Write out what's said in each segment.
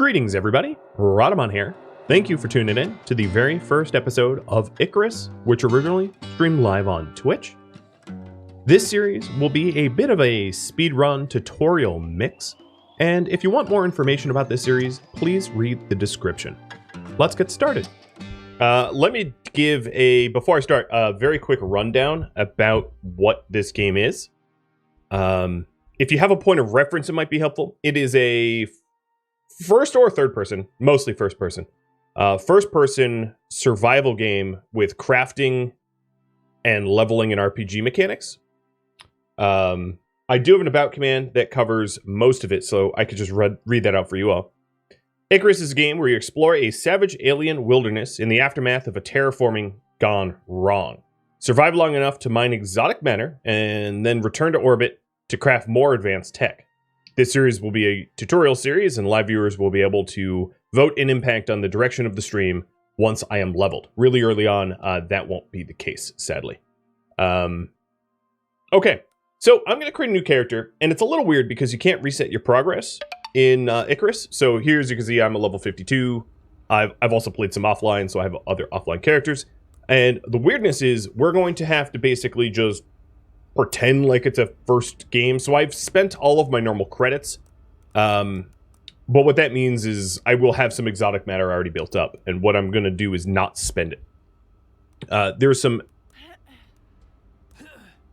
Greetings, everybody. Rhadamant here. Thank you for tuning in to the very first episode of Icarus, which originally streamed live on Twitch. This series will be a bit of a speedrun tutorial mix, and if you want more information about this series, please read the description. Let's get started. Let me give before I start, a very quick rundown about what this game is. If you have a point of reference, it might be helpful. It is a first or third person, mostly first person survival game with crafting and leveling and RPG mechanics. I do have an about command that covers most of it, so I could just read that out for you all. Icarus is a game where you explore a savage alien wilderness in the aftermath of a terraforming gone wrong. Survive long enough to mine exotic matter, and then return to orbit to craft more advanced tech. This series will be a tutorial series, and live viewers will be able to vote and impact on the direction of the stream once I am leveled. Really early on, that won't be the case, sadly. Okay, so I'm going to create a new character, and it's a little weird because you can't reset your progress in Icarus. So here, as you can see, I'm a level 52. I've also played some offline, so I have other offline characters. And the weirdness is we're going to have to basically just pretend like it's a first game. So I've spent all of my normal credits. But what that means is I will have some exotic matter already built up. And what I'm going to do is not spend it. There's some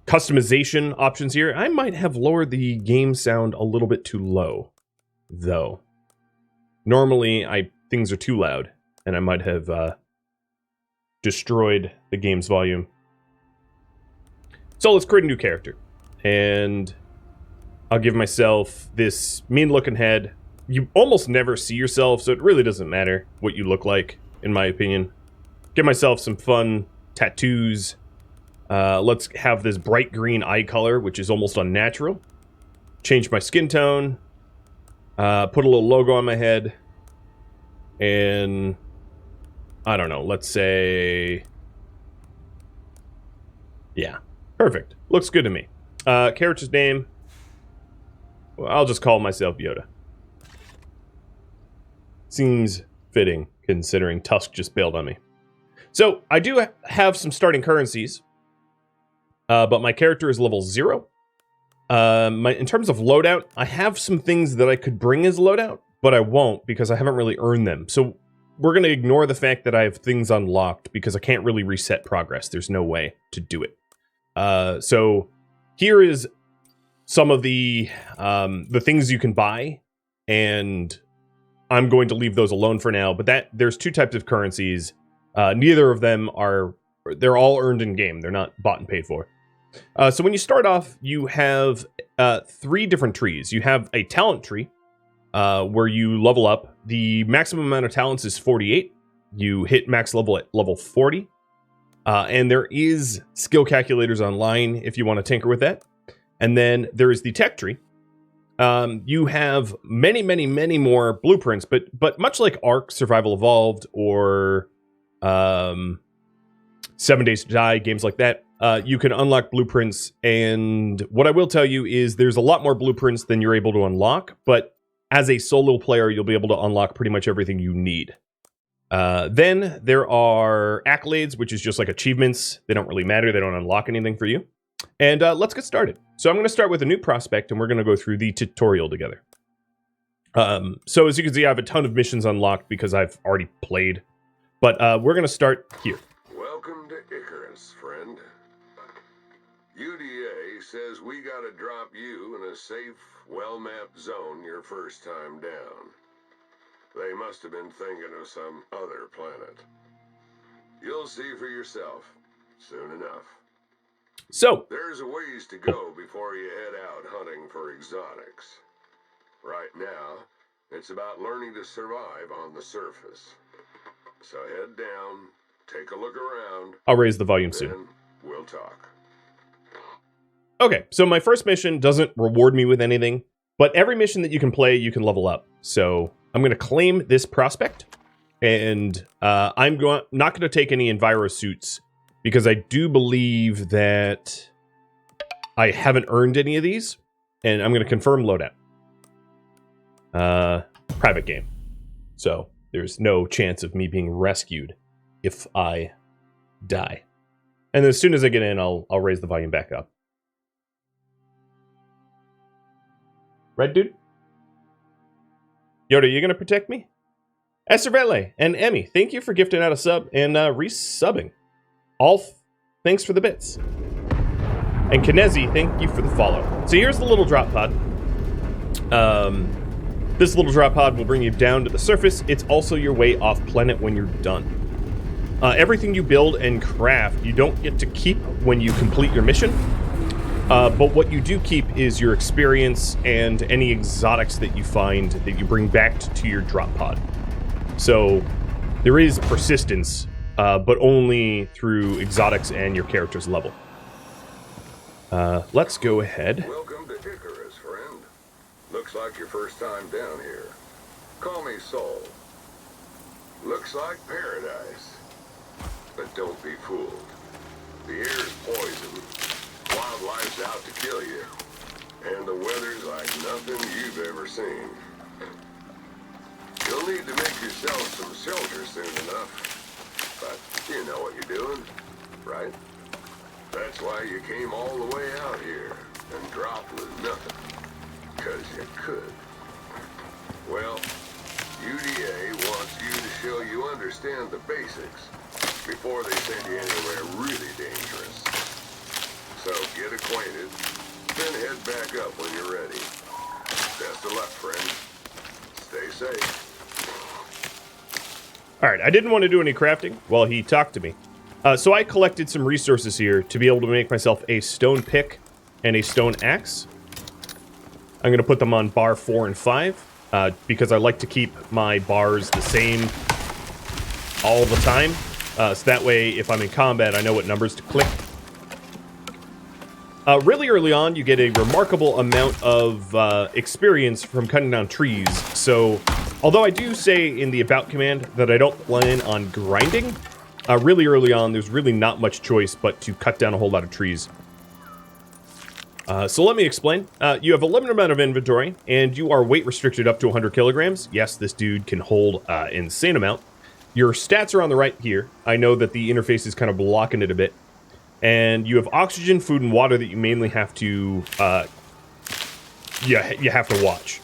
customization options here. I might have lowered the game sound a little bit too low, though. Normally, things are too loud, and I might have destroyed the game's volume. So let's create a new character, and I'll give myself this mean-looking head. You almost never see yourself, so it really doesn't matter what you look like, in my opinion. Give myself some fun tattoos. Let's have this bright green eye color, which is almost unnatural. Change my skin tone. Put a little logo on my head. And I don't know, let's say, yeah, perfect. Looks good to me. Character's name, well, I'll just call myself Yoda. Seems fitting, considering Tusk just bailed on me. So, I do have some starting currencies, but my character is level 0. In terms of loadout, I have some things that I could bring as loadout, but I won't because I haven't really earned them. So we're going to ignore the fact that I have things unlocked because I can't really reset progress. There's no way to do it. So here is some of the things you can buy, and I'm going to leave those alone for now. But there's two types of currencies. Neither of them they're all earned in game. They're not bought and paid for. So when you start off, you have 3 different trees. You have a talent tree, where you level up. The maximum amount of talents is 48. You hit max level at level 40. And there is skill calculators online if you want to tinker with that. And then there is the tech tree. You have many, many, many more blueprints, but much like Ark, Survival Evolved, or 7 Days to Die, games like that, you can unlock blueprints. And what I will tell you is there's a lot more blueprints than you're able to unlock, but as a solo player, you'll be able to unlock pretty much everything you need. Then there are accolades, which is just like achievements. They don't really matter. They don't unlock anything for you. And let's get started. So I'm going to start with a new prospect, and we're going to go through the tutorial together. So as you can see, I have a ton of missions unlocked because I've already played. But we're going to start here. Welcome to Icarus, friend. UDA says we gotta drop you in a safe, well-mapped zone your first time down. They must have been thinking of some other planet. You'll see for yourself soon enough. So there's a ways to go before you head out hunting for exotics. Right now, it's about learning to survive on the surface. So head down, take a look around. I'll raise the volume soon. We'll talk. Okay, so my first mission doesn't reward me with anything, but every mission that you can play, you can level up. So I'm going to claim this prospect, and I'm not going to take any Enviro suits because I do believe that I haven't earned any of these, and I'm going to confirm loadout. Private game. So there's no chance of me being rescued if I die. And as soon as I get in, I'll raise the volume back up. Red dude? Yoda, you gonna protect me? Estervele and Emmy, thank you for gifting out a sub and resubbing. Thanks for the bits. And Kinezi, thank you for the follow. So here's the little drop pod. This little drop pod will bring you down to the surface. It's also your way off planet when you're done. Everything you build and craft, you don't get to keep when you complete your mission. But what you do keep is your experience and any exotics that you find that you bring back to your drop pod. So there is persistence, but only through exotics and your character's level. Let's go ahead. Welcome to Icarus, friend. Looks like your first time down here. Call me Soul. Looks like paradise. But don't be fooled. The air's poison. Wildlife's out to kill you. And the weather's like nothing you've ever seen. You'll need to make yourself some shelter soon enough. But you know what you're doing, right? That's why you came all the way out here and dropped with nothing. 'Cause you could. Well, UDA wants you to show you understand the basics before they send you anywhere really dangerous. So get acquainted, then head back up when you're ready. Best of luck, friend. Stay safe. Alright, I didn't want to do any crafting while he talked to me. So I collected some resources here to be able to make myself a stone pick and a stone axe. I'm going to put them on bar 4 and 5, because I like to keep my bars the same all the time. So that way, if I'm in combat, I know what numbers to click. Really early on, you get a remarkable amount of experience from cutting down trees. So, although I do say in the about command that I don't plan on grinding, really early on, there's really not much choice but to cut down a whole lot of trees. So let me explain. You have a limited amount of inventory, and you are weight restricted up to 100 kilograms. Yes, this dude can hold insane amount. Your stats are on the right here. I know that the interface is kind of blocking it a bit. And you have oxygen, food, and water that you mainly have to, you have to watch.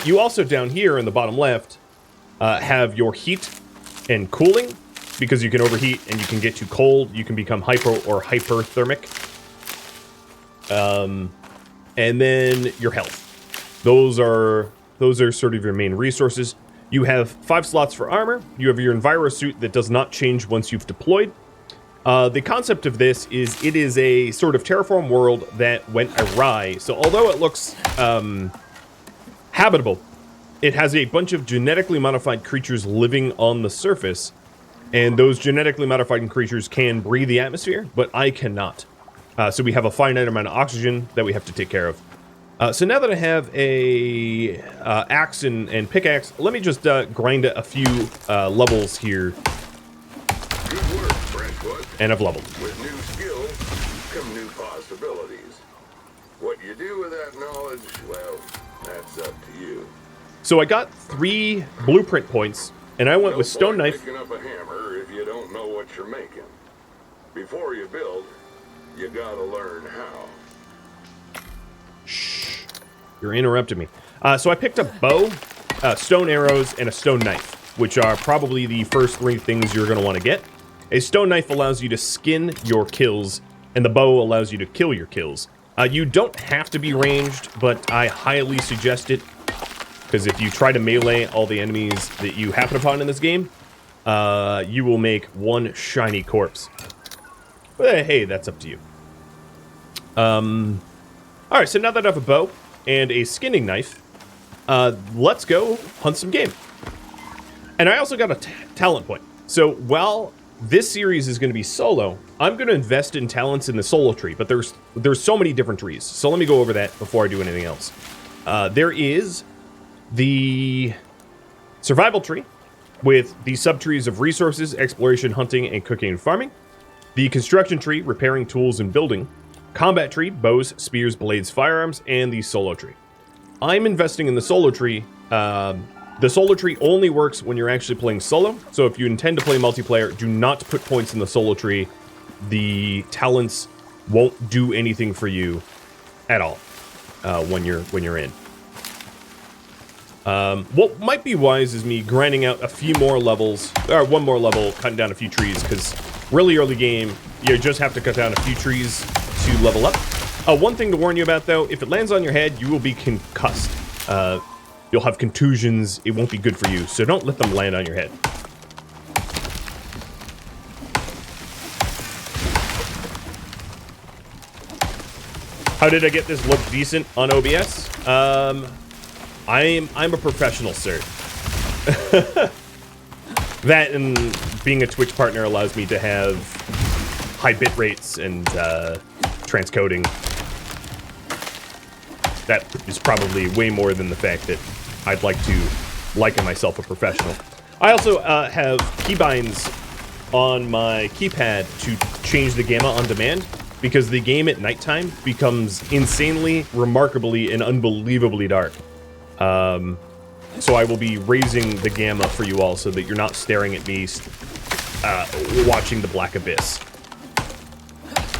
You also, down here in the bottom left, have your heat and cooling, because you can overheat and you can get too cold. You can become hypo or hyperthermic. And then your health. Those are sort of your main resources. You have 5 slots for armor. You have your Enviro suit that does not change once you've deployed. The concept of this is it is a sort of terraform world that went awry. So although it looks habitable, it has a bunch of genetically modified creatures living on the surface. And those genetically modified creatures can breathe the atmosphere, but I cannot. So we have a finite amount of oxygen that we have to take care of. So now that I have a axe and pickaxe, let me just grind a few levels here. Good work, Brentwood. And I've leveled. With new skills come new possibilities. What you do with that knowledge, well, that's up to you. So I got 3 blueprint points, and I went with stone point knife. Picking up a hammer if you don't know what you're making. Before you build, you gotta learn how. Shh. You're interrupting me. So I picked up bow, stone arrows, and a stone knife, which are probably the first 3 things you're going to want to get. A stone knife allows you to skin your kills, and the bow allows you to kill your kills. You don't have to be ranged, but I highly suggest it, because if you try to melee all the enemies that you happen upon in this game, you will make one shiny corpse. But hey, that's up to you. Alright, so now that I have a bow and a skinning knife, let's go hunt some game. And I also got a talent point. So while this series is going to be solo, I'm going to invest in talents in the solo tree, but there's so many different trees. So let me go over that before I do anything else. There is the survival tree with the subtrees of resources, exploration, hunting, and cooking and farming. The construction tree, repairing tools and building. Combat tree, bows, spears, blades, firearms, and the solo tree. I'm investing in the solo tree The solo tree only works when you're actually playing solo. So if you intend to play multiplayer, do not put points in the solo tree. The talents won't do anything for you at all when you're in. What might be wise is me grinding out a few more levels, or one more level, cutting down a few trees, because really early game, you just have to cut down a few trees to level up. One thing to warn you about, though, if it lands on your head, you will be concussed. You'll have contusions, it won't be good for you, so don't let them land on your head. How did I get this look decent on OBS? I'm a professional, sir. That and being a Twitch partner allows me to have high bit rates and transcoding. That is probably way more than the fact that I'd like to liken myself a professional. I also have keybinds on my keypad to change the gamma on demand, because the game at nighttime becomes insanely, remarkably, and unbelievably dark. So I will be raising the gamma for you all so that you're not staring at me watching the black abyss.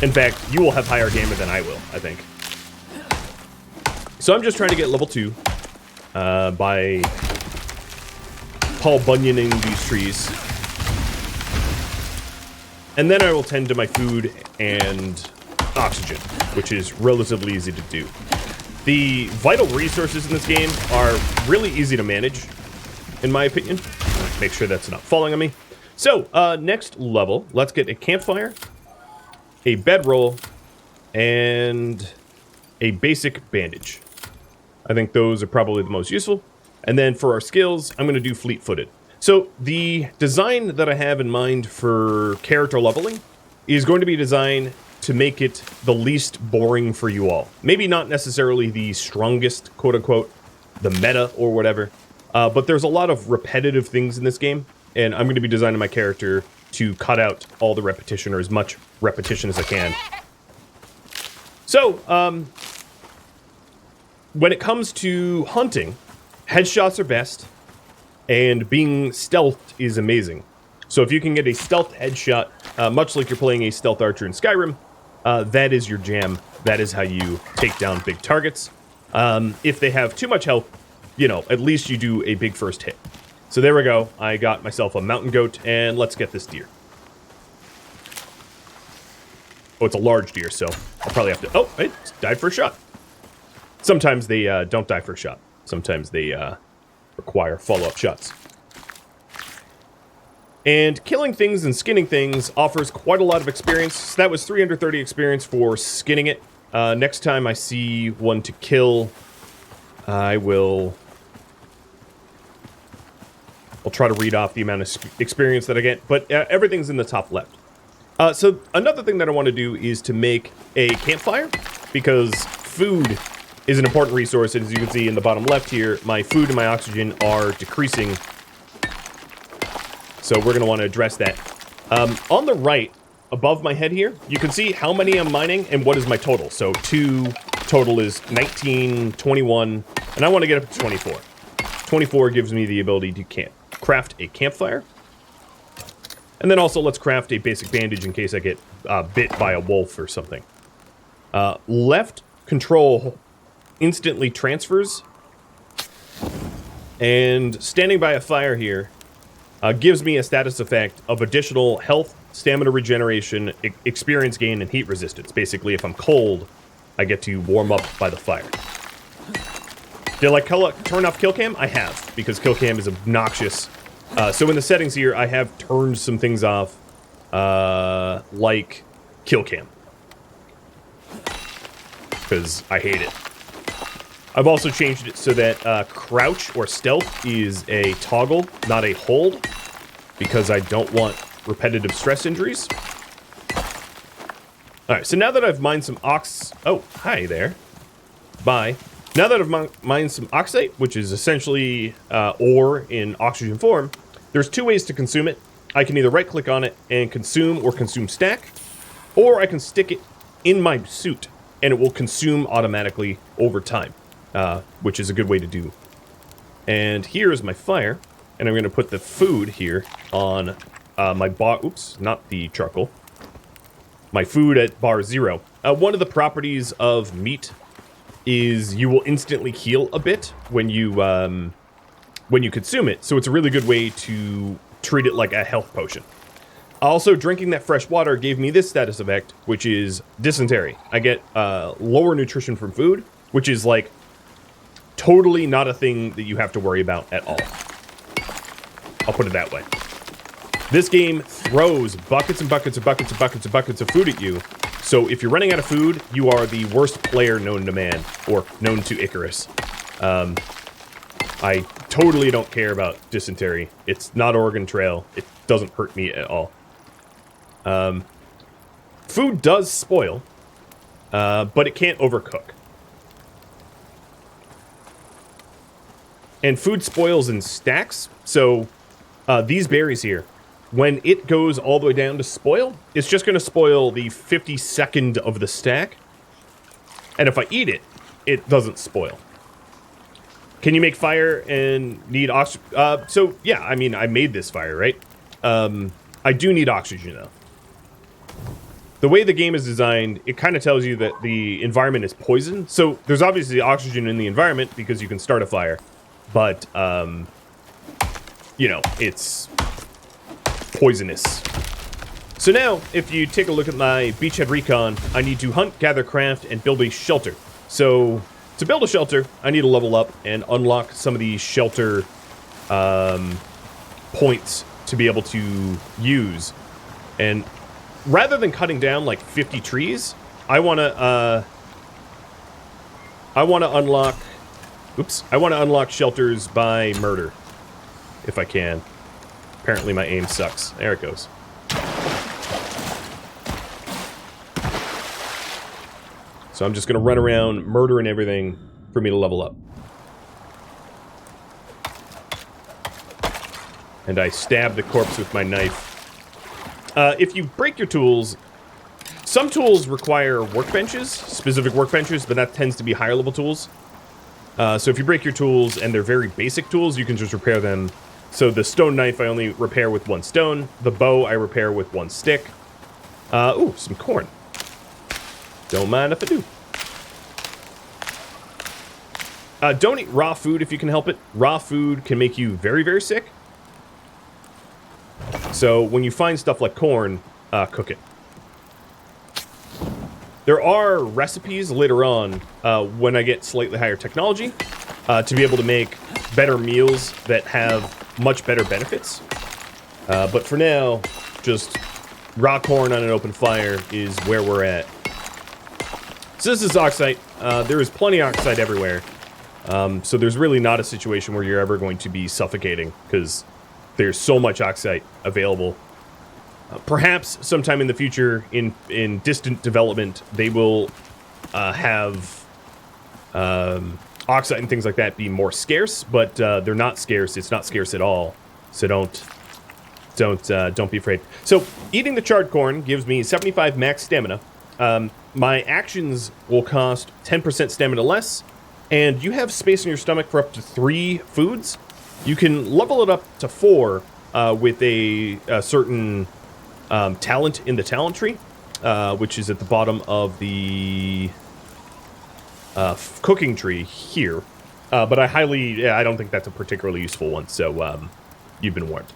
In fact, you will have higher gamma than I will, I think. So I'm just trying to get level 2 by Paul Bunyaning these trees. And then I will tend to my food and oxygen, which is relatively easy to do. The vital resources in this game are really easy to manage, in my opinion. Make sure that's not falling on me. So, next level, let's get a campfire, a bedroll, and a basic bandage. I think those are probably the most useful. And then for our skills, I'm going to do fleet-footed. So the design that I have in mind for character leveling is going to be designed to make it the least boring for you all. Maybe not necessarily the strongest, quote-unquote, the meta or whatever, but there's a lot of repetitive things in this game, and I'm going to be designing my character to cut out all the repetition, or as much repetition as I can. So, when it comes to hunting, headshots are best, and being stealthed is amazing. So if you can get a stealth headshot, much like you're playing a stealth archer in Skyrim, that is your jam. That is how you take down big targets. If they have too much health, you know, at least you do a big first hit. So there we go. I got myself a mountain goat, and let's get this deer. Oh, it's a large deer, so I'll probably have to... Oh, it died for a shot. Sometimes they don't die for a shot. Sometimes they require follow-up shots. And killing things and skinning things offers quite a lot of experience. So that was 330 experience for skinning it. Next time I see one to kill, I'll try to read off the amount of experience that I get, but everything's in the top left. So another thing that I want to do is to make a campfire, because food is an important resource, and as you can see in the bottom left here, my food and my oxygen are decreasing. So we're going to want to address that. On the right, above my head here, you can see how many I'm mining and what is my total. So 2 total is 19, 21, and I want to get up to 24. 24 gives me the ability to craft a campfire. And then also let's craft a basic bandage in case I get bit by a wolf or something. Left control instantly transfers, and standing by a fire here gives me a status effect of additional health, stamina regeneration, experience gain, and heat resistance. Basically, if I'm cold, I get to warm up by the fire. Did I turn off kill cam? I have, because kill cam is obnoxious. So in the settings here, I have turned some things off, like kill cam, because I hate it. I've also changed it so that crouch or stealth is a toggle, not a hold, because I don't want repetitive stress injuries. Alright, so now that I've mined some Oh, hi there. Bye. Now that I've mined some oxide, which is essentially ore in oxygen form, there's 2 ways to consume it. I can either right-click on it and consume or consume stack, or I can stick it in my suit, and it will consume automatically over time. Which is a good way to do And here's my fire. And I'm going to put the food here on my bar. Oops, not the charcoal. My food at bar 0. One of the properties of meat is you will instantly heal a bit when you consume it. So it's a really good way to treat it like a health potion. Also, drinking that fresh water gave me this status effect, which is dysentery. I get lower nutrition from food, which is like totally not a thing that you have to worry about at all. I'll put it that way. This game throws buckets and buckets and buckets and buckets and buckets of food at you. So if you're running out of food, you are the worst player known to man, or known to Icarus. I totally don't care about dysentery. It's not Oregon Trail. It doesn't hurt me at all. Food does spoil, but it can't overcook. And food spoils in stacks, so these berries here, when it goes all the way down to spoil, it's just going to spoil the 52nd of the stack. And if I eat it, it doesn't spoil. Can you make fire and need oxygen? So, yeah, I mean, I made this fire, right? I do need oxygen, though. The way the game is designed, it kind of tells you that the environment is poison. So there's obviously oxygen in the environment because you can start a fire. But, you know, it's poisonous. So now, if you take a look at my beachhead recon, I need to hunt, gather, craft, and build a shelter. So to build a shelter, I need to level up and unlock some of these shelter points to be able to use. And rather than cutting down like 50 trees, I want to unlock. Oops! I want to unlock shelters by murder, if I can. Apparently, my aim sucks. There it goes. So I'm just gonna run around murdering everything for me to level up. And I stab the corpse with my knife. If you break your tools, some tools require workbenches, specific workbenches, but that tends to be higher level tools. So if you break your tools and they're very basic tools, you can just repair them. So the stone knife I only repair with 1 stone. The bow I repair with 1 stick. Ooh, some corn. Don't mind if I do. Don't eat raw food if you can help it. Raw food can make you very, very sick. So when you find stuff like corn, cook it. There are recipes later on, when I get slightly higher technology, to be able to make better meals that have much better benefits. But for now, just raw corn on an open fire is where we're at. So this is oxide. There is plenty of oxide everywhere. So there's really not a situation where you're ever going to be suffocating, because there's so much oxide available. Perhaps sometime in the future, in distant development, they will have oxide and things like that be more scarce, but they're not scarce. It's not scarce at all. So don't be afraid. So eating the charred corn gives me 75 max stamina. My actions will cost 10% stamina less, and you have space in your stomach for up to 3 foods. You can level it up to 4 with a certain talent in the talent tree, which is at the bottom of the cooking tree here. But I don't think that's a particularly useful one, so you've been warned.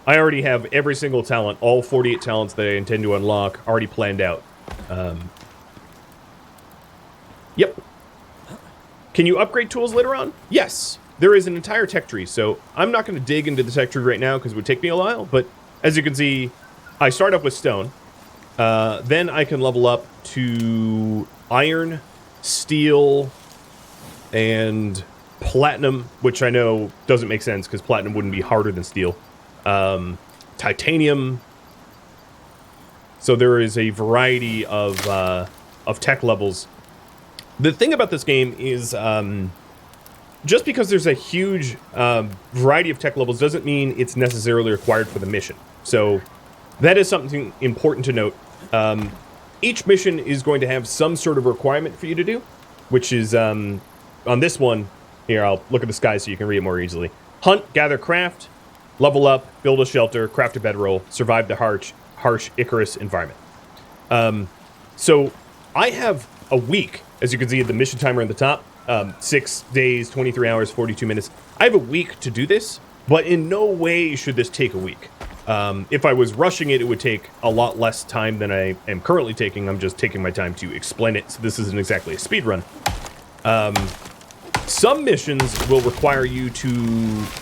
I already have every single talent, all 48 talents that I intend to unlock, already planned out. Yep. Can you upgrade tools later on? Yes. There is an entire tech tree, so I'm not going to dig into the tech tree right now because it would take me a while, but as you can see, I start up with stone. Then I can level up to iron, steel, and platinum, which I know doesn't make sense because platinum wouldn't be harder than steel. Titanium. So there is a variety of tech levels. The thing about this game is, just because there's a huge variety of tech levels doesn't mean it's necessarily required for the mission. So that is something important to note. Each mission is going to have some sort of requirement for you to do, which is, on this one, Here, I'll look at the sky so you can read it more easily. Hunt, gather, craft, level up, build a shelter, craft a bedroll, survive the harsh Icarus environment. So I have a week, as you can see at the mission timer on the top, 6 days, 23 hours, 42 minutes. I have a week to do this, but in no way should this take a week. If I was rushing it, it would take a lot less time than I am currently taking. I'm just taking my time to explain it, so this isn't exactly a speed run. Some missions will require you to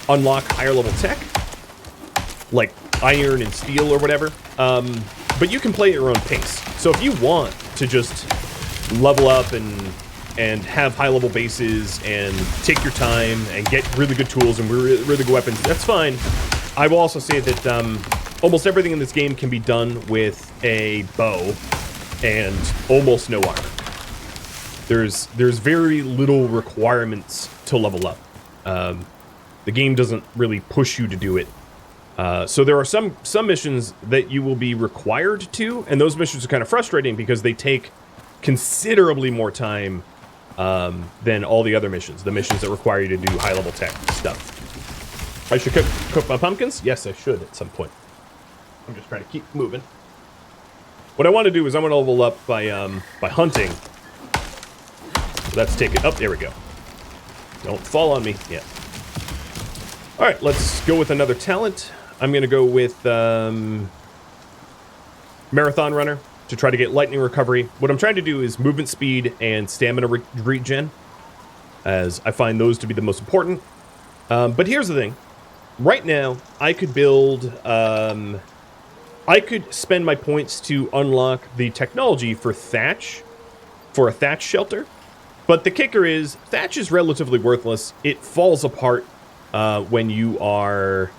unlock higher level tech, like iron and steel or whatever, but you can play at your own pace. So if you want to just level up and have high level bases and take your time and get really good tools and really good weapons, that's fine. I will also say that almost everything in this game can be done with a bow and almost no armor. There's very little requirements to level up. The game doesn't really push you to do it. So there are some missions that you will be required to, and those missions are kind of frustrating because they take considerably more time than all the other missions, the missions that require you to do high-level tech stuff. I should cook my pumpkins? Yes, I should at some point. I'm just trying to keep moving. What I want to do is I want to level up by hunting. So let's take it up. There we go. Don't fall on me. Yeah. All right, let's go with another talent. I'm going to go with Marathon Runner to try to get lightning recovery. What I'm trying to do is movement speed and stamina regen, as I find those to be the most important. But here's the thing. Right now, I could build... I could spend my points to unlock the technology for thatch, for a thatch shelter. But the kicker is, thatch is relatively worthless. It falls apart when you are...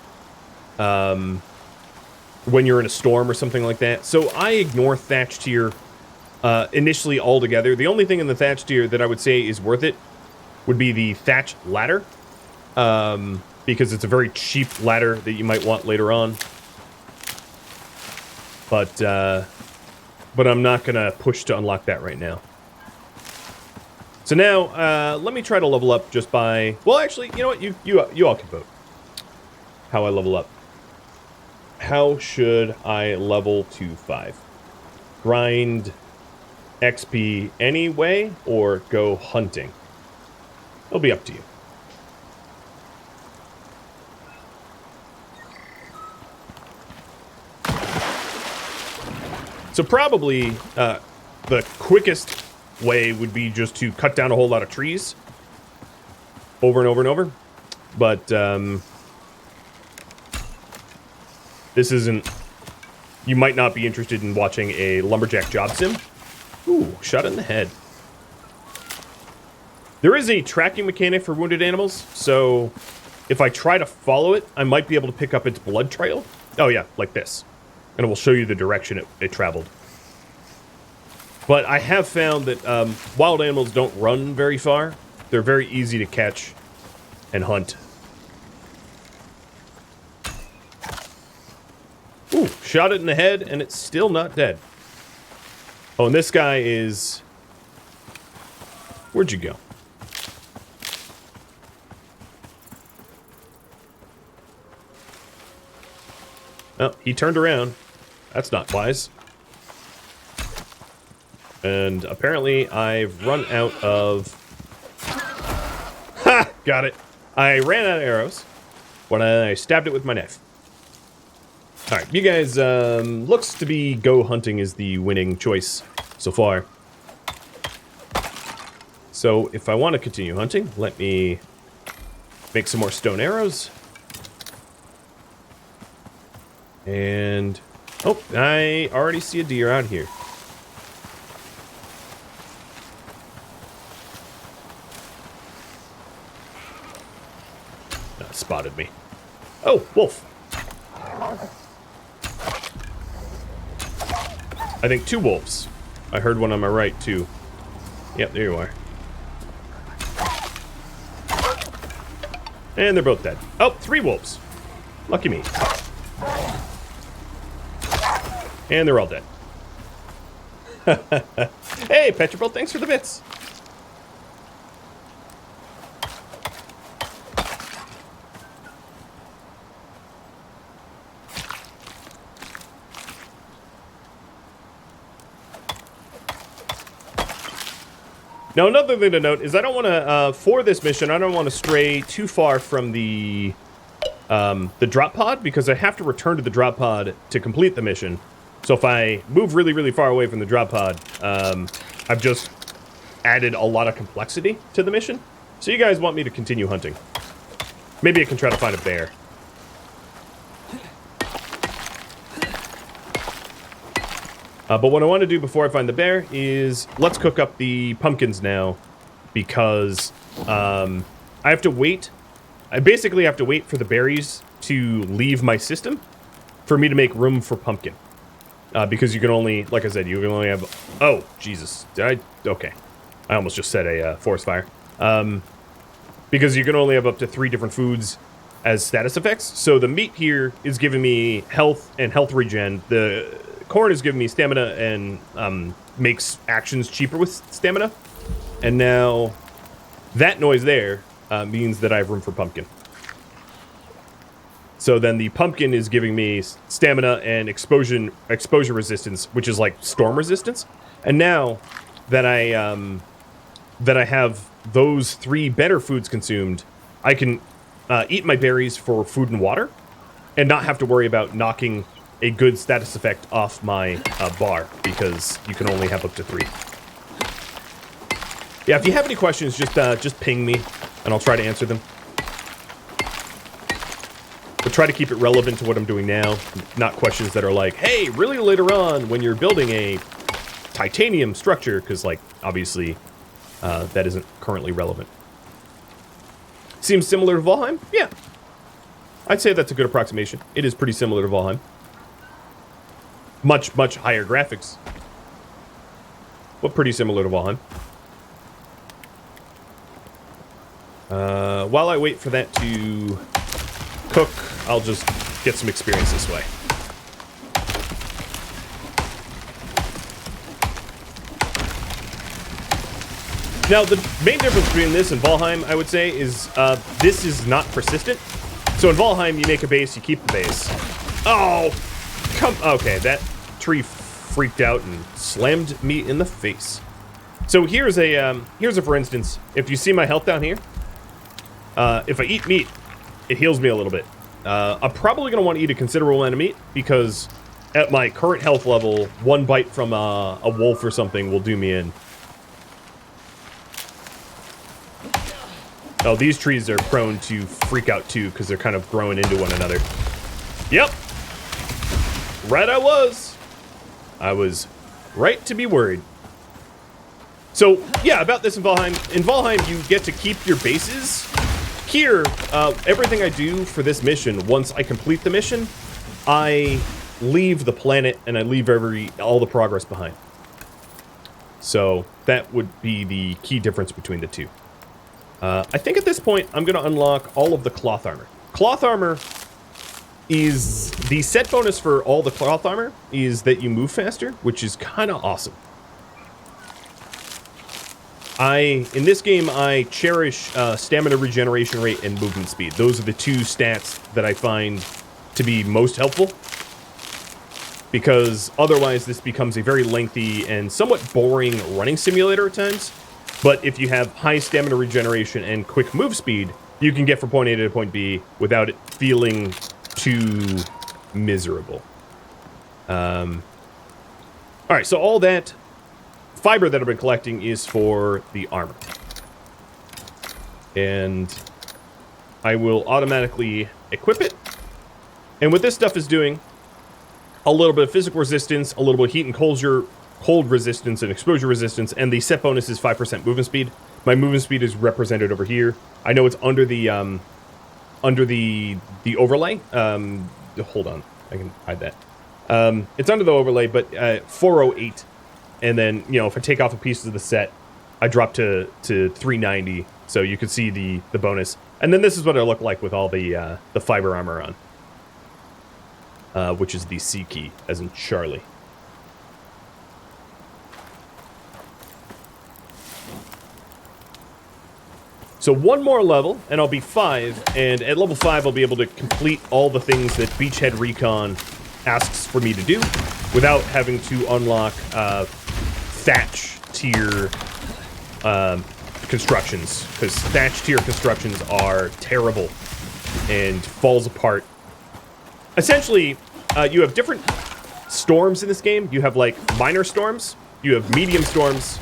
when you're in a storm or something like that. So I ignore thatch tier initially altogether. The only thing in the thatch tier that I would say is worth it would be the thatch ladder. Because it's a very cheap ladder that you might want later on. But I'm not going to push to unlock that right now. So now, let me try to level up just by... Well, actually, you know what? You all can vote. How I level up. How should I level to 5? Grind XP anyway, or go hunting? It'll be up to you. So probably the quickest way would be just to cut down a whole lot of trees over and over and over. But this isn't... You might not be interested in watching a lumberjack job sim. Ooh, shot in the head. There is a tracking mechanic for wounded animals, so if I try to follow it, I might be able to pick up its blood trail. Oh yeah, like this. And it will show you the direction it traveled. But I have found that wild animals don't run very far. They're very easy to catch and hunt. Ooh, shot it in the head, and it's still not dead. Oh, and this guy is... Where'd you go? Oh, he turned around. That's not wise. And apparently I've run out of... Ha! Got it. I ran out of arrows when I stabbed it with my knife. Alright, you guys, looks to be go hunting is the winning choice so far. So if I want to continue hunting, let me make some more stone arrows. And... oh, I already see a deer out here. No, spotted me. Oh, wolf. I think 2 wolves. I heard one on my right, too. Yep, there you are. And they're both dead. Oh, 3 wolves. Lucky me. And they're all dead. Hey, Petrobel, thanks for the bits. Now, another thing to note is I don't want to, for this mission, I don't want to stray too far from the drop pod, because I have to return to the drop pod to complete the mission. So if I move really, really far away from the drop pod, I've just added a lot of complexity to the mission. So you guys want me to continue hunting. Maybe I can try to find a bear. But what I want to do before I find the bear is let's cook up the pumpkins now, because I have to wait. I basically have to wait for the berries to leave my system for me to make room for pumpkin. Because you can only, like I said, you can only have... Oh, Jesus. Okay. I almost just said a forest fire. Because you can only have up to 3 different foods as status effects. So the meat here is giving me health and health regen. The corn is giving me stamina and makes actions cheaper with stamina. And now that noise there means that I have room for pumpkin. So then the pumpkin is giving me stamina and exposure resistance, which is like storm resistance. And now that I have those 3 better foods consumed, I can eat my berries for food and water and not have to worry about knocking a good status effect off my bar, because you can only have up to 3. Yeah, if you have any questions, just ping me and I'll try to answer them. But try to keep it relevant to what I'm doing now, not questions that are like, hey, really later on when you're building a titanium structure, because, like, obviously that isn't currently relevant. Seems similar to Valheim? Yeah. I'd say that's a good approximation. It is pretty similar to Valheim. Much, much higher graphics. But pretty similar to Valheim. While I wait for that to cook, I'll just get some experience this way. Now, the main difference between this and Valheim, I would say, is this is not persistent. So in Valheim, you make a base, you keep the base. Oh, okay, that tree freaked out and slammed me in the face. So here's a for instance, if you see my health down here, if I eat meat, it heals me a little bit. I'm probably going to want to eat a considerable amount of meat, because at my current health level, 1 bite from a wolf or something will do me in. Oh, these trees are prone to freak out too, because they're kind of growing into one another. Yep. Right I was. I was right to be worried. So, yeah, about this in Valheim. In Valheim, you get to keep your bases. Here, everything I do for this mission, once I complete the mission, I leave the planet and I leave all the progress behind. So that would be the key difference between the two. I think at this point, I'm going to unlock all of the cloth armor. Cloth armor is... The set bonus for all the cloth armor is that you move faster, which is kind of awesome. In this game, I cherish stamina regeneration rate and movement speed. Those are the 2 stats that I find to be most helpful, because otherwise this becomes a very lengthy and somewhat boring running simulator at times. But if you have high stamina regeneration and quick move speed, you can get from point A to point B without it feeling too miserable. Alright, so all that fiber that I've been collecting is for the armor. And I will automatically equip it. And what this stuff is doing, a little bit of physical resistance, a little bit of heat and cold resistance and exposure resistance, and the set bonus is 5% movement speed. My movement speed is represented over here. I know it's under the overlay. Hold on, I can hide that. It's under the overlay, but 408. And then, you know, if I take off a piece of the set, I drop to 390, so you can see the bonus. And then this is what I look like with all the fiber armor on, which is the C key, as in Charlie. So 1 more level, and I'll be 5, and at level 5 I'll be able to complete all the things that Beachhead Recon asks for me to do, without having to unlock Thatch tier constructions, because thatch tier constructions are terrible and falls apart. Essentially, you have different storms in this game. You have like minor storms, you have medium storms,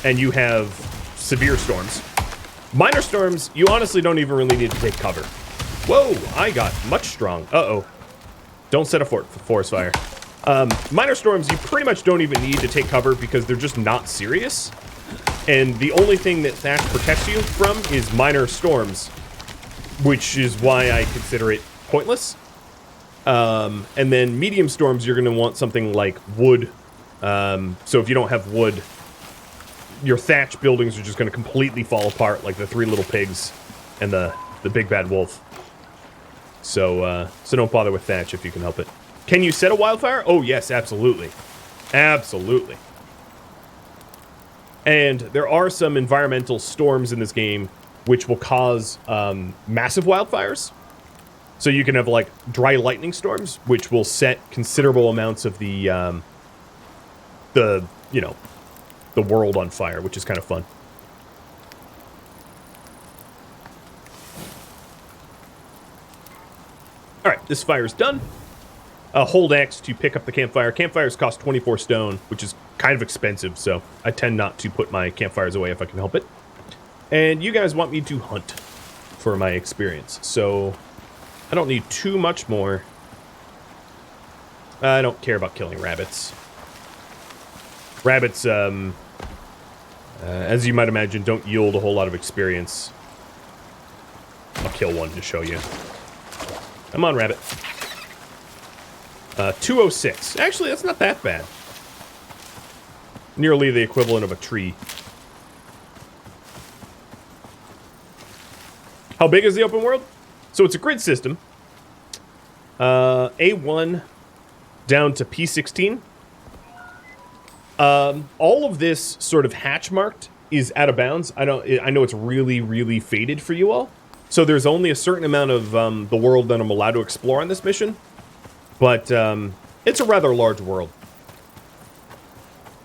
and you have severe storms. Minor storms, you honestly don't even really need to take cover. Whoa, I got much strong. Uh-oh. Don't set a forest fire. Minor storms, you pretty much don't even need to take cover because they're just not serious. And the only thing that thatch protects you from is minor storms, which is why I consider it pointless. And then medium storms, you're going to want something like wood. So if you don't have wood, your thatch buildings are just going to completely fall apart, like the 3 little pigs and the big bad wolf. So don't bother with thatch if you can help it. Can you set a wildfire? Oh, yes, absolutely. Absolutely. And there are some environmental storms in this game which will cause massive wildfires. So you can have, like, dry lightning storms, which will set considerable amounts of the world on fire, which is kind of fun. All right, this fire's done. Hold X to pick up the campfire. Campfires cost 24 stone, which is kind of expensive, so I tend not to put my campfires away if I can help it. And you guys want me to hunt for my experience, so I don't need too much more. I don't care about killing rabbits. Rabbits, as you might imagine, don't yield a whole lot of experience. I'll kill one to show you. Come on, rabbit. 206. Actually, that's not that bad. Nearly the equivalent of a tree. How big is the open world? So it's a grid system. A1 down to P16. All of this sort of hatch marked is out of bounds. I know it's really, really faded for you all. So there's only a certain amount of the world that I'm allowed to explore on this mission. But it's a rather large world.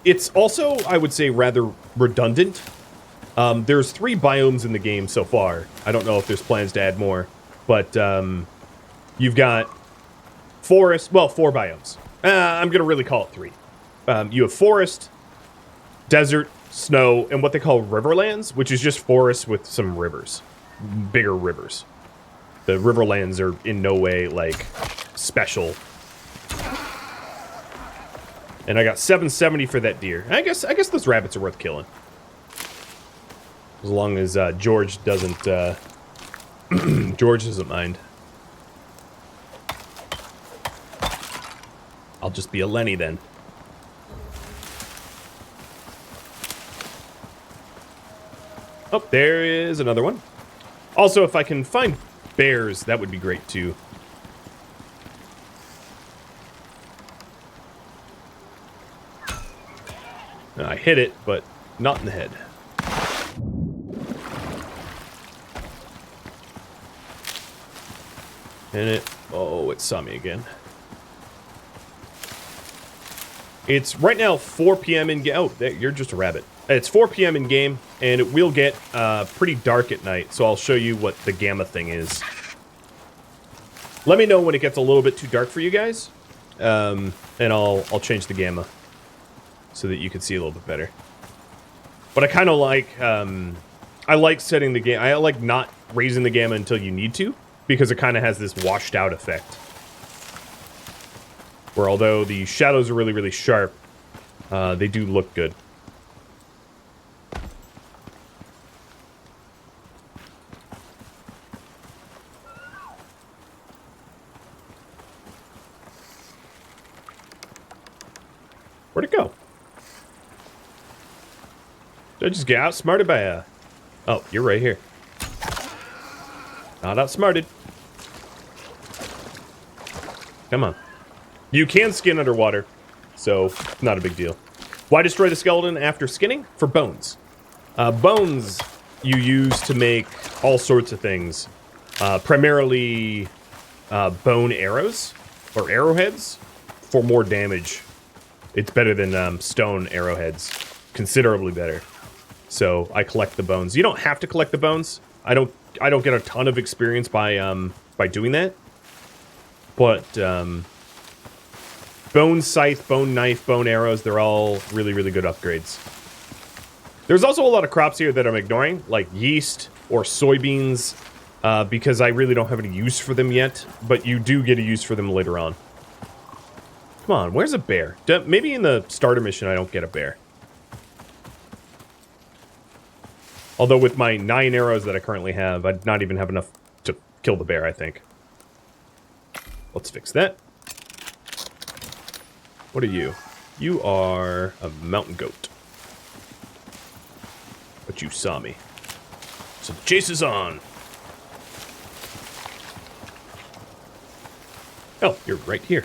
It's also, I would say, rather redundant. There's 3 biomes in the game so far. I don't know if there's plans to add more. But you've got forest, well, 4 biomes. I'm going to really call it 3. You have forest, desert, snow, and what they call Riverlands, which is just forests with some rivers. Bigger rivers. The Riverlands are in no way, like, special. And I got 770 for that deer. I guess those rabbits are worth killing. As long as George doesn't George doesn't mind. I'll just be a Lenny then. Oh, there is another one. Also, if I can find bears, that would be great too. I hit it, but not in the head. And it... oh, it saw me again. It's right now 4 p.m. in game. Oh, you're just a rabbit. It's 4 p.m. in game, and it will get pretty dark at night, so I'll show you what the gamma thing is. Let me know when it gets a little bit too dark for you guys, and I'll change the gamma so that you can see a little bit better. But I kind of like, I like setting the game. I like not raising the gamma until you need to, because it kind of has this washed out effect. Where although the shadows are really, really sharp, they do look good. Where'd it go? Did I just get outsmarted by a... oh, you're right here. Not outsmarted. Come on. You can skin underwater, so not a big deal. Why destroy the skeleton after skinning? For bones. Bones you use to make all sorts of things. Primarily bone arrows, or arrowheads, for more damage. It's better than stone arrowheads. Considerably better. So I collect the bones. You don't have to collect the bones. I don't get a ton of experience by doing that. But bone scythe, bone knife, bone arrows, they're all really, really good upgrades. There's also a lot of crops here that I'm ignoring, like yeast or soybeans, because I really don't have any use for them yet, but you do get a use for them later on. Come on, where's a bear? Maybe in the starter mission I don't get a bear. Although with my 9 arrows that I currently have, I'd not even have enough to kill the bear, I think. Let's fix that. What are you? You are a mountain goat. But you saw me. So the chase is on. Oh, you're right here.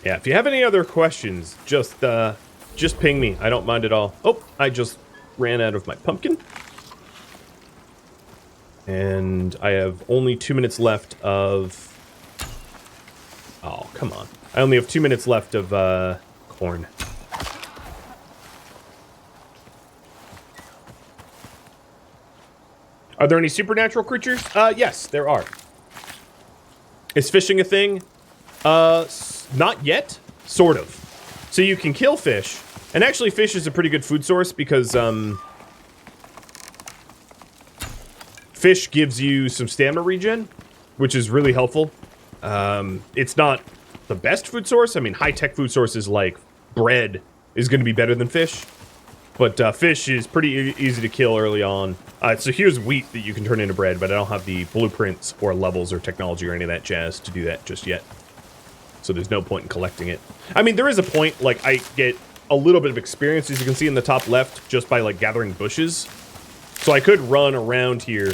Yeah, if you have any other questions, just ping me. I don't mind at all. Oh, I just ran out of my pumpkin. And I have only 2 minutes left of... Oh, come on. I only have 2 minutes left of, corn. Are there any supernatural creatures? Yes, there are. Is fishing a thing? Not yet. Sort of. So you can kill fish. And actually, fish is a pretty good food source because, fish gives you some stamina regen, which is really helpful. It's not the best food source. I mean, high-tech food sources like bread is going to be better than fish. But fish is pretty easy to kill early on. So here's wheat that you can turn into bread, but I don't have the blueprints or levels or technology or any of that jazz to do that just yet. So there's no point in collecting it. I mean, there is a point, like, I get a little bit of experience, as you can see in the top left, just by, like, gathering bushes. So I could run around here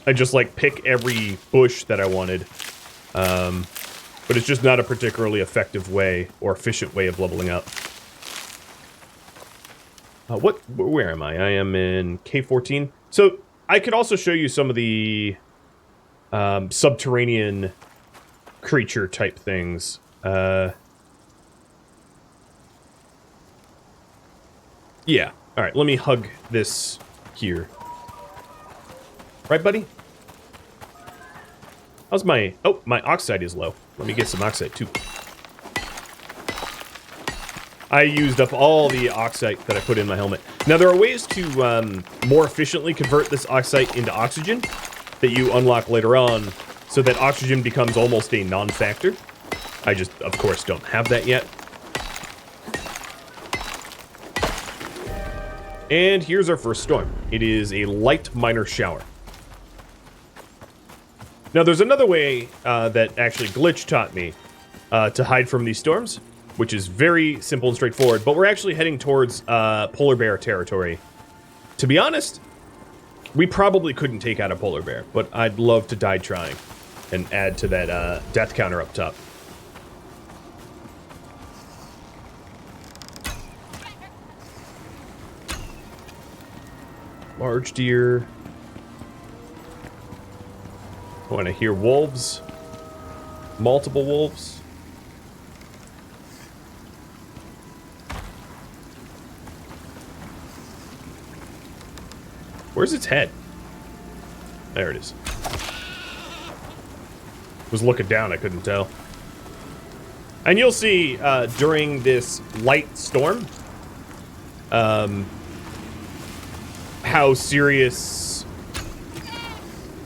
and just, like, pick every bush that I wanted. But it's just not a particularly effective way or efficient way of leveling up. Where am I? I am in K14. So I could also show you some of the subterranean creature type things. Yeah. All right, let me hug this here. Right, buddy? How's my... Oh, my oxide is low. Let me get some oxide, too. I used up all the oxide that I put in my helmet. Now, there are ways to more efficiently convert this oxide into oxygen that you unlock later on, so that oxygen becomes almost a non-factor. I just, of course, don't have that yet. And here's our first storm. It is a light minor shower. Now, there's another way that actually Glitch taught me to hide from these storms, which is very simple and straightforward, but we're actually heading towards polar bear territory. To be honest, we probably couldn't take out a polar bear, but I'd love to die trying and add to that death counter up top. Large deer. Oh, and I hear wolves. Multiple wolves. Where's its head? There it is. Was looking down, I couldn't tell. And you'll see during this light storm how serious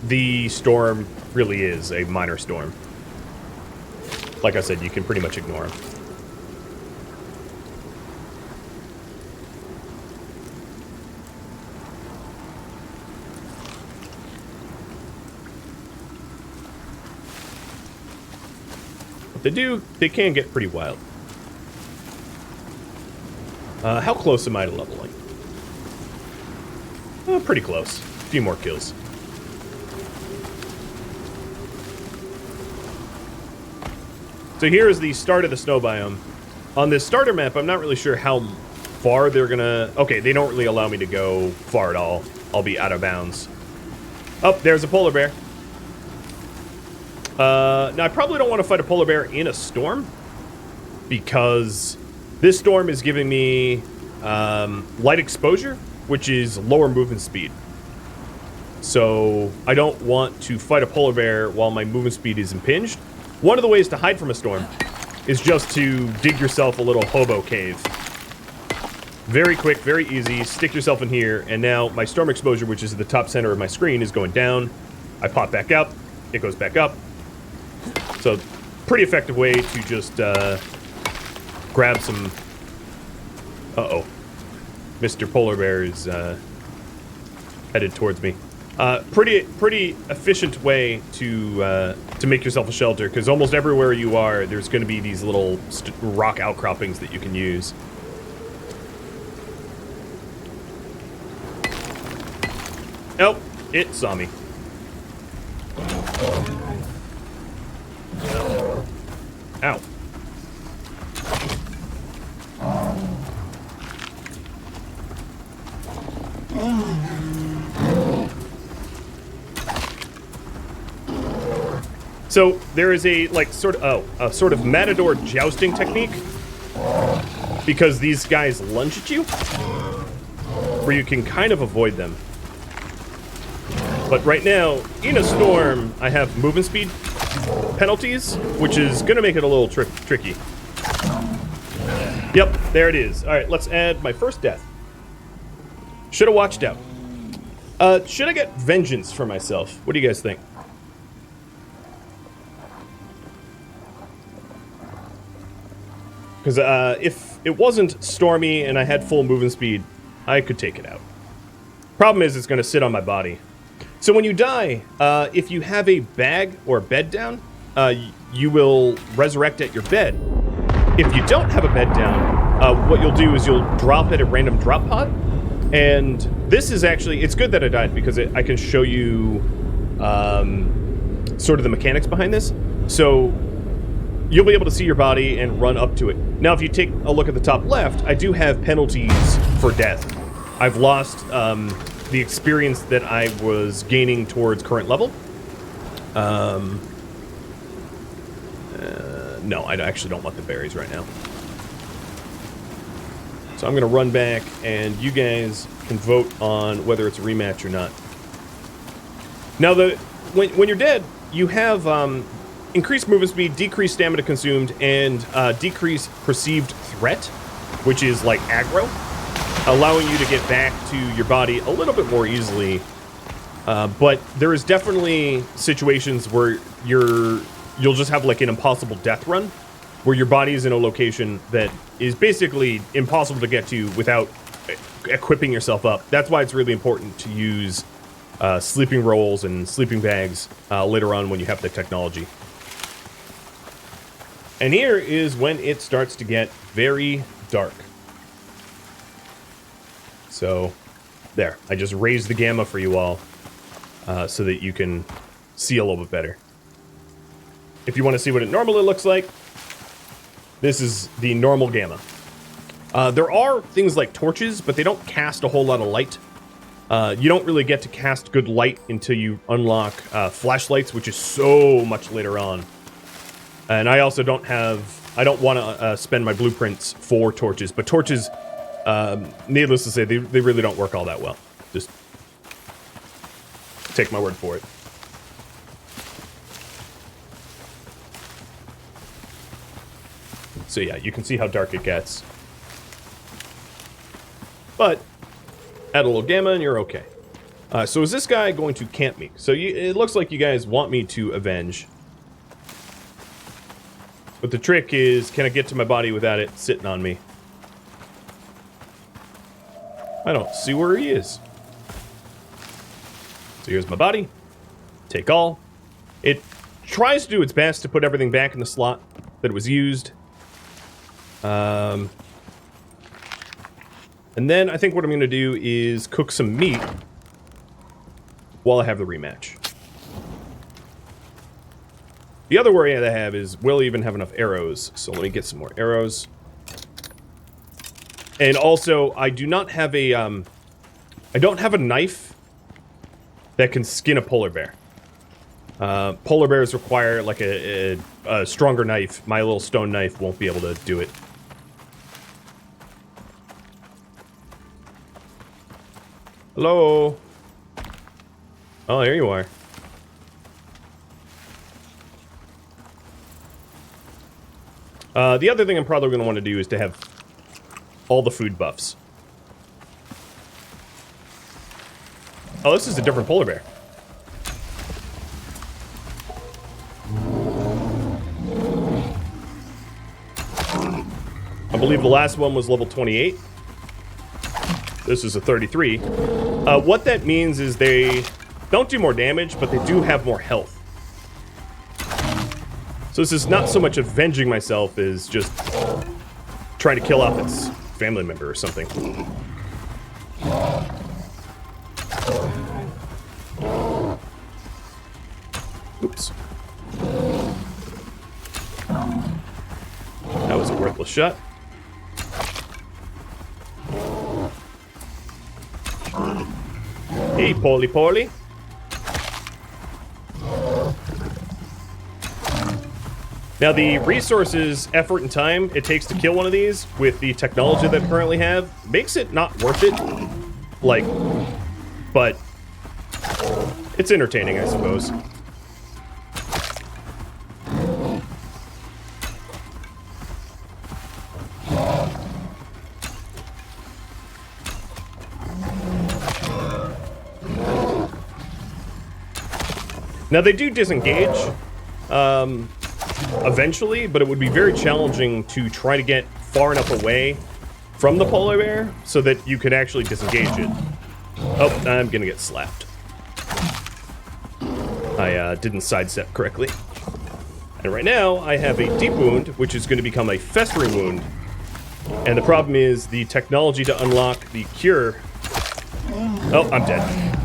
the storm really is, a minor storm. Like I said, you can pretty much ignore them. They can get pretty wild. How close am I to leveling? Pretty close. A few more kills. So here is the start of the snow biome. On this starter map, I'm not really sure how far they're gonna... Okay, they don't really allow me to go far at all. I'll be out of bounds. Oh, there's a polar bear. Now, I probably don't want to fight a polar bear in a storm, because this storm is giving me light exposure, which is lower movement speed. So I don't want to fight a polar bear while my movement speed is impinged. One of the ways to hide from a storm is just to dig yourself a little hobo cave. Very quick, very easy. Stick yourself in here, and now my storm exposure, which is at the top center of my screen, is going down. I pop back up. It goes back up. So, pretty effective way to just grab some... Uh-oh. Mr. Polar Bear is headed towards me. Pretty efficient way to make yourself a shelter, because almost everywhere you are, there's going to be these little rock outcroppings that you can use. Nope, it saw me. Ow. So there is a sort of matador jousting technique, because these guys lunge at you, where you can kind of avoid them. But right now, in a storm, I have movement speed penalties, which is going to make it a little tricky. Yep, there it is. All right, let's add my first death. Should have watched out. Should I get vengeance for myself? What do you guys think? Because if it wasn't stormy and I had full movement speed, I could take it out. Problem is, it's going to sit on my body. So when you die, if you have a bag or bed down, you will resurrect at your bed. If you don't have a bed down, what you'll do is you'll drop at a random drop pod. And this is actually, it's good that I died, because I can show you sort of the mechanics behind this. So you'll be able to see your body and run up to it. Now, if you take a look at the top left, I do have penalties for death. I've lost the experience that I was gaining towards current level. No, I actually don't want the berries right now. So I'm going to run back, and you guys can vote on whether it's a rematch or not. Now, when you're dead, you have increased movement speed, decreased stamina consumed, and decreased perceived threat, which is like aggro, allowing you to get back to your body a little bit more easily. But there is definitely situations where you'll just have like an impossible death run, where your body is in a location that is basically impossible to get to without equipping yourself up. That's why it's really important to use sleeping rolls and sleeping bags later on when you have the technology. And here is when it starts to get very dark. So, there. I just raised the gamma for you all so that you can see a little bit better. If you want to see what it normally looks like, this is the normal gamma. There are things like torches, but they don't cast a whole lot of light. You don't really get to cast good light until you unlock flashlights, which is so much later on. And I also don't want to spend my blueprints for torches, but torches, needless to say, they really don't work all that well. Just take my word for it. So yeah, you can see how dark it gets. But add a little gamma and you're okay. So is this guy going to camp me? So it looks like you guys want me to avenge. But the trick is, can I get to my body without it sitting on me? I don't see where he is. So here's my body. Take all. It tries to do its best to put everything back in the slot that it was used. And then I think what I'm going to do is cook some meat while I have the rematch. The other worry I have is, will I even have enough arrows? So let me get some more arrows. And also, I do not have a, I don't have a knife that can skin a polar bear. Polar bears require like a stronger knife. My little stone knife won't be able to do it. Hello? Oh, there you are. The other thing I'm probably going to want to do is to have all the food buffs. Oh, this is a different polar bear. I believe the last one was level 28. This is a 33. What that means is they don't do more damage, but they do have more health. So this is not so much avenging myself as just trying to kill off its family member or something. Oops. That was a worthless shot. Hey, Polly Polly. Now, the resources, effort, and time it takes to kill one of these with the technology that I currently have makes it not worth it. Like, but it's entertaining, I suppose. Now, they do disengage eventually, but it would be very challenging to try to get far enough away from the polar bear so that you could actually disengage it. Oh, I'm gonna get slapped. I didn't sidestep correctly. And right now, I have a deep wound, which is going to become a festering wound. And the problem is the technology to unlock the cure... Oh, I'm dead.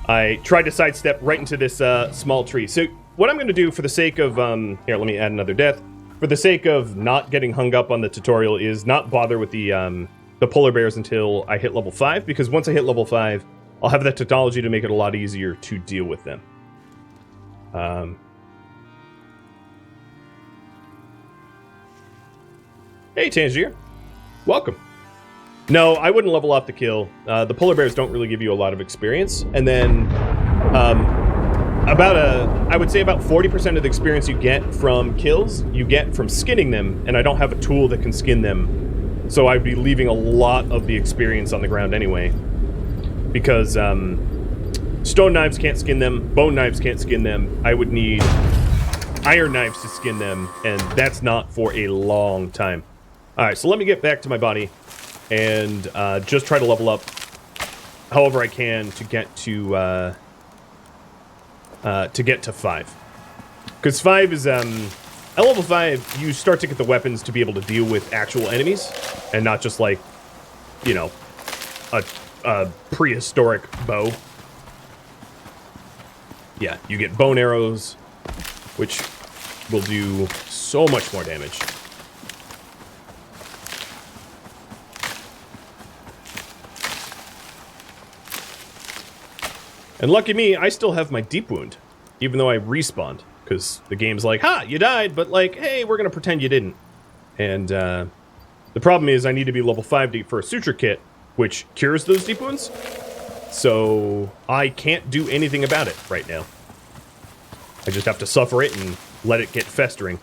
I tried to sidestep right into this small tree. So what I'm going to do for the sake of... here, let me add another death. For the sake of not getting hung up on the tutorial is not bother with the polar bears until I hit level 5. Because once I hit level 5, I'll have that technology to make it a lot easier to deal with them. Hey, Tangier. Welcome. No, I wouldn't level up the kill. The polar bears don't really give you a lot of experience. And then, I would say about 40% of the experience you get from kills, you get from skinning them, and I don't have a tool that can skin them. So I'd be leaving a lot of the experience on the ground anyway. Because, stone knives can't skin them, bone knives can't skin them. I would need iron knives to skin them, and that's not for a long time. Alright, so let me get back to my body. And just try to level up however I can to get to 5. Because 5 is at level 5 you start to get the weapons to be able to deal with actual enemies and not just like, you know, a prehistoric bow. Yeah, you get bone arrows, which will do so much more damage. And lucky me, I still have my deep wound, even though I respawned, because the game's like, ha, you died, but like, hey, we're going to pretend you didn't. And the problem is I need to be level 5 deep for a suture kit, which cures those deep wounds. So I can't do anything about it right now. I just have to suffer it and let it get festering.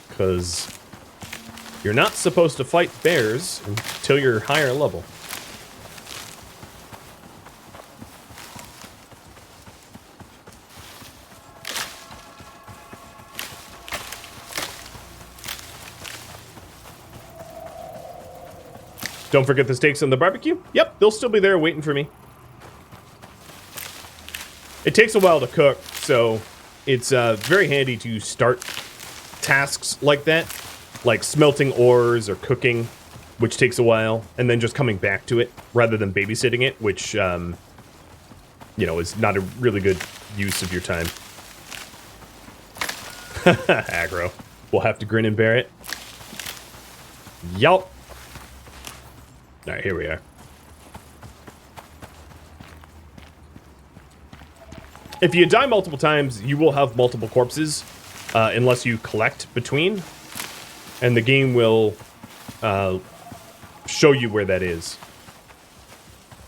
Because you're not supposed to fight bears until you're higher level. Don't forget the steaks on the barbecue. Yep, they'll still be there waiting for me. It takes a while to cook, so it's very handy to start tasks like that, like smelting ores or cooking, which takes a while, and then just coming back to it rather than babysitting it, which, you know, is not a really good use of your time. Aggro. We'll have to grin and bear it. Yup. Alright, here we are. If you die multiple times, you will have multiple corpses, unless you collect between, and the game will show you where that is.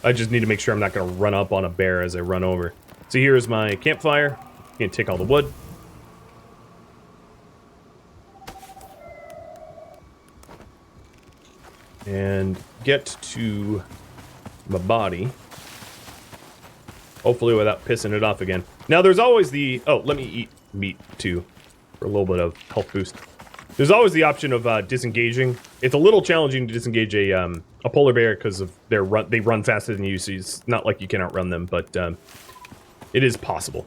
I just need to make sure I'm not going to run up on a bear as I run over. So here's my campfire. I'm going to take all the wood. And get to my body. Hopefully without pissing it off again. Now there's always the... Oh, let me eat meat too. For a little bit of health boost. There's always the option of disengaging. It's a little challenging to disengage a polar bear because of they run faster than you, so it's not like you can outrun them, but it is possible.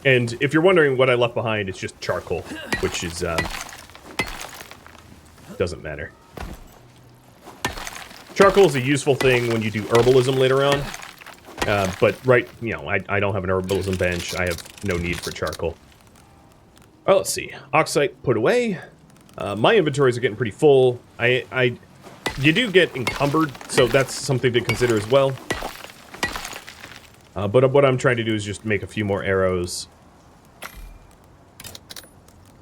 And if you're wondering what I left behind, it's just charcoal, which is doesn't matter. Charcoal is a useful thing when you do herbalism later on, but I don't have an herbalism bench. I have no need for charcoal. Well, let's see. Oxite put away. My inventories are getting pretty full. You do get encumbered, so that's something to consider as well. But what I'm trying to do is just make a few more arrows.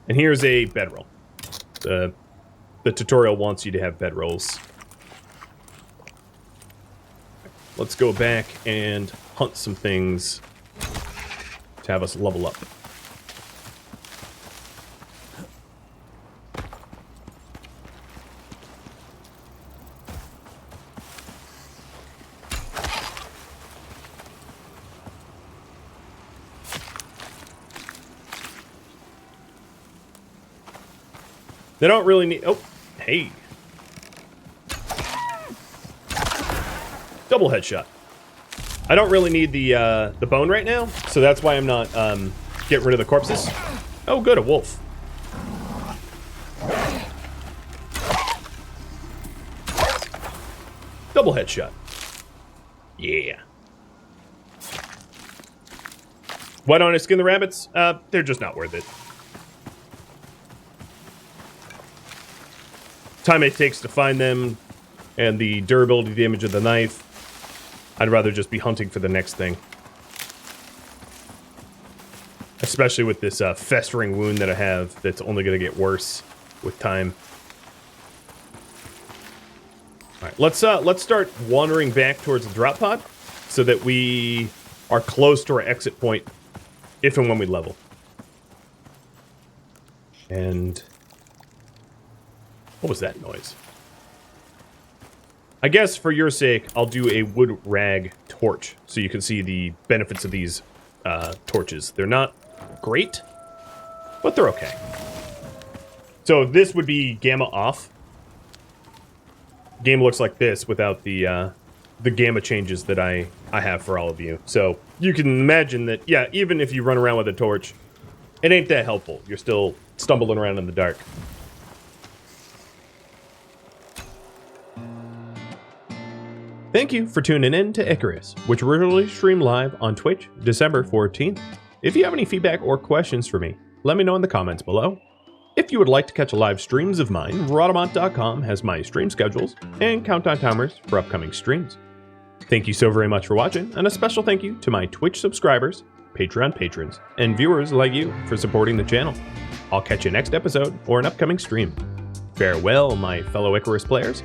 And here's a bedroll. The tutorial wants you to have bedrolls. Let's go back and hunt some things to have us level up. They don't really need... Oh, hey. Double headshot. I don't really need the bone right now, so that's why I'm not getting rid of the corpses. Oh, good, a wolf. Double headshot. Yeah. Why don't I skin the rabbits? They're just not worth it. Time it takes to find them, and the durability damage of the knife. I'd rather just be hunting for the next thing. Especially with this festering wound that I have that's only going to get worse with time. Alright, let's start wandering back towards the drop pod so that we are close to our exit point if and when we level. And... what was that noise? I guess for your sake, I'll do a wood rag torch so you can see the benefits of these torches. They're not great, but they're okay. So this would be gamma off. Game looks like this without the gamma changes that I have for all of you. So you can imagine that, yeah, even if you run around with a torch, it ain't that helpful. You're still stumbling around in the dark. Thank you for tuning in to Icarus, which regularly stream live on Twitch, December 14th. If you have any feedback or questions for me, let me know in the comments below. If you would like to catch live streams of mine, Rhadamant.com has my stream schedules and countdown timers for upcoming streams. Thank you so very much for watching, and a special thank you to my Twitch subscribers, Patreon patrons, and viewers like you for supporting the channel. I'll catch you next episode or an upcoming stream. Farewell, my fellow Icarus players.